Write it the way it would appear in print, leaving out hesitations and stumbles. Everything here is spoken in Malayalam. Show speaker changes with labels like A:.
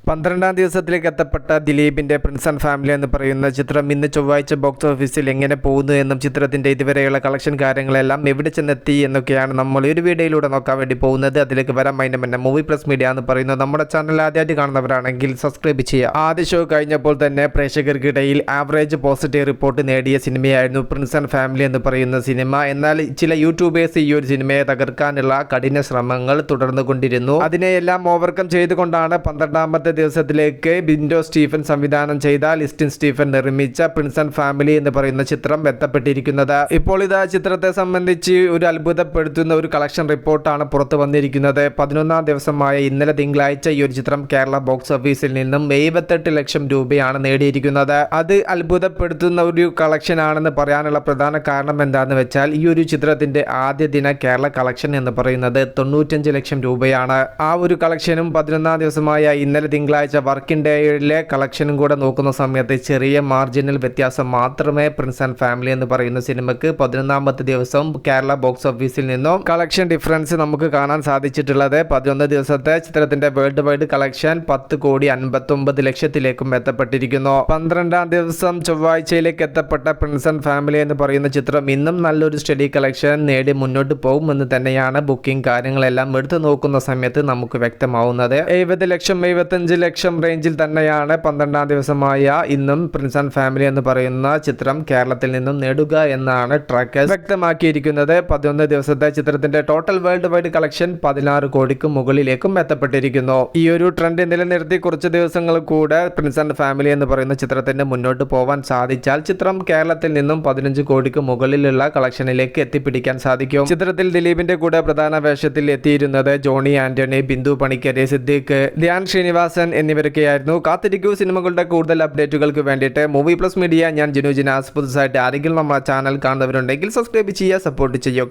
A: 12-ാം ദിവസത്തിലേക്ക് എത്തപ്പെട്ട ദിലീപിന്റെ പ്രിൻസ് ആൻഡ് ഫാമിലി എന്ന് പറയുന്ന ചിത്രം ഇന്ന് ചൊവ്വാഴ്ച ബോക്സ് ഓഫീസിൽ എങ്ങനെ പോകുന്നു എന്നും ചിത്രത്തിന്റെ ഇതുവരെയുള്ള കളക്ഷൻ കാര്യങ്ങളെല്ലാം എവിടെ ചെന്നെത്തി എന്നൊക്കെയാണ് നമ്മൾ ഒരു വീഡിയോയിലൂടെ നോക്കാൻ വേണ്ടി പോകുന്നത്. അതിലേക്ക് വരാം. അതിന്റെ മുന്നേ മൂവി പ്ലസ് മീഡിയ എന്ന് പറയുന്നത് നമ്മുടെ ചാനൽ ആദ്യമായിട്ട് കാണുന്നവരാണെങ്കിൽ സബ്സ്ക്രൈബ് ചെയ്യുക. ആദ്യ ഷോ കഴിഞ്ഞപ്പോൾ തന്നെ പ്രേക്ഷകർക്കിടയിൽ ആവറേജ് പോസിറ്റീവ് റിപ്പോർട്ട് നേടിയ സിനിമയായിരുന്നു പ്രിൻസ് ആൻഡ് ഫാമിലി എന്ന് പറയുന്ന സിനിമ. എന്നാൽ ചില യൂട്യൂബേഴ്സ് ഈ ഒരു സിനിമയെ തകർക്കാനുള്ള കഠിന ശ്രമങ്ങൾ തുടർന്നുകൊണ്ടിരുന്നു. അതിനെയെല്ലാം ഓവർകം ചെയ്തുകൊണ്ടാണ് 12-ാമത്തെ ദിവസത്തിലേക്ക് ബിൻഡോ സ്റ്റീഫൻ സംവിധാനം ചെയ്ത ലിസ്റ്റിൻ സ്റ്റീഫൻ നിർമ്മിച്ച പ്രിൻസ് ആൻഡ് ഫാമിലി എന്ന് പറയുന്ന ചിത്രം എത്തപ്പെട്ടിരിക്കുന്നത്. ഇപ്പോൾ ഇത് ചിത്രത്തെ സംബന്ധിച്ച് ഒരു അത്ഭുതപ്പെടുത്തുന്ന ഒരു കളക്ഷൻ റിപ്പോർട്ടാണ് പുറത്തു വന്നിരിക്കുന്നത്. 11-ാം ദിവസമായ ഇന്നലെ തിങ്കളാഴ്ച ഈ ഒരു ചിത്രം കേരള ബോക്സ് ഓഫീസിൽ നിന്നും 78 ലക്ഷം രൂപയാണ് നേടിയിരിക്കുന്നത്. അത് അത്ഭുതപ്പെടുത്തുന്ന ഒരു കളക്ഷൻ ആണെന്ന് പറയാനുള്ള പ്രധാന കാരണം എന്താണെന്ന് വെച്ചാൽ ഈ ഒരു ചിത്രത്തിന്റെ ആദ്യ ദിന കേരള കളക്ഷൻ എന്ന് പറയുന്നത് 95 ലക്ഷം രൂപയാണ്. ആ ഒരു കളക്ഷനും 11-ാം ദിവസമായ ഇന്നലെ തിങ്കളാഴ്ച വർക്കിംഗ് ഡേയിലെ കളക്ഷനും കൂടെ നോക്കുന്ന സമയത്ത് ചെറിയ മാർജിനൽ വ്യത്യാസം മാത്രമേ പ്രിൻസ് ആൻഡ് ഫാമിലി എന്ന് പറയുന്ന സിനിമയ്ക്ക് 11-ാമത്തെ ദിവസം കേരള ബോക്സ് ഓഫീസിൽ നിന്നും കളക്ഷൻ ഡിഫറൻസ് നമുക്ക് കാണാൻ സാധിച്ചിട്ടുള്ളത്. 11 ദിവസത്തെ ചിത്രത്തിന്റെ വേൾഡ് വൈഡ് കളക്ഷൻ 10,59,00,000-ലേക്കും എത്തപ്പെട്ടിരിക്കുന്നു. 12-ാം ദിവസം ചൊവ്വാഴ്ചയിലേക്ക് എത്തപ്പെട്ട പ്രിൻസ് ആൻഡ് ഫാമിലി എന്ന് പറയുന്ന ചിത്രം ഇന്നും നല്ലൊരു സ്റ്റഡി കളക്ഷൻ നേടി മുന്നോട്ട് പോകുമെന്ന് തന്നെയാണ് ബുക്കിംഗ് കാര്യങ്ങളെല്ലാം എടുത്തു നോക്കുന്ന സമയത്ത് നമുക്ക് വ്യക്തമാവുന്നത്. 70 ലക്ഷം 75 ലക്ഷം റേഞ്ചിൽ തന്നെയാണ് 12-ാം ദിവസമായ ഇന്നും പ്രിൻസ് ആൻഡ് ഫാമിലി എന്ന് പറയുന്ന ചിത്രം കേരളത്തിൽ നിന്നും നേടുക എന്നാണ് ട്രാക്കേഴ്സ് വ്യക്തമാക്കിയിരിക്കുന്നത്. 11 ദിവസത്തെ ചിത്രത്തിന്റെ ടോട്ടൽ വേൾഡ് വൈഡ് കളക്ഷൻ 16 കോടിക്ക് മുകളിലേക്കും എത്തപ്പെട്ടിരിക്കുന്നു. ഈ ഒരു ട്രെൻഡ് നിലനിർത്തി കുറച്ച് ദിവസങ്ങൾ കൂടെ പ്രിൻസ് ആൻഡ് ഫാമിലി എന്ന് പറയുന്ന ചിത്രത്തിന്റെ മുന്നോട്ട് പോവാൻ സാധിച്ചാൽ ചിത്രം കേരളത്തിൽ നിന്നും 15 കോടിക്ക് മുകളിലുള്ള കളക്ഷനിലേക്ക് എത്തിപ്പിടിക്കാൻ സാധിക്കും. ചിത്രത്തിൽ ദിലീപിന്റെ കൂടെ പ്രധാന വേഷത്തിൽ എത്തിയിരുന്നത് ജോണി ആന്റണി, ബിന്ദു പണിക്കര്, സിദ്ദീഖ്, ധ്യാൻ ശ്രീനിവാസൻ എന്നിവരൊക്കെയായിരുന്നു. കാത്തിരിക്കൂ സിനിമകളുടെ കൂടുതൽ അപ്ഡേറ്റുകൾക്ക് വേണ്ടിയിട്ട്. മൂവി പ്ലസ് മീഡിയ, ഞാൻ ജിനു ജിനാസ്. പുതുസായിട്ട് ആരെങ്കിലും നമ്മുടെ ചാനൽ കാണുന്നവരുണ്ടെങ്കിൽ സബ്സ്ക്രൈബ് ചെയ്യുക, സപ്പോർട്ട് ചെയ്യുക.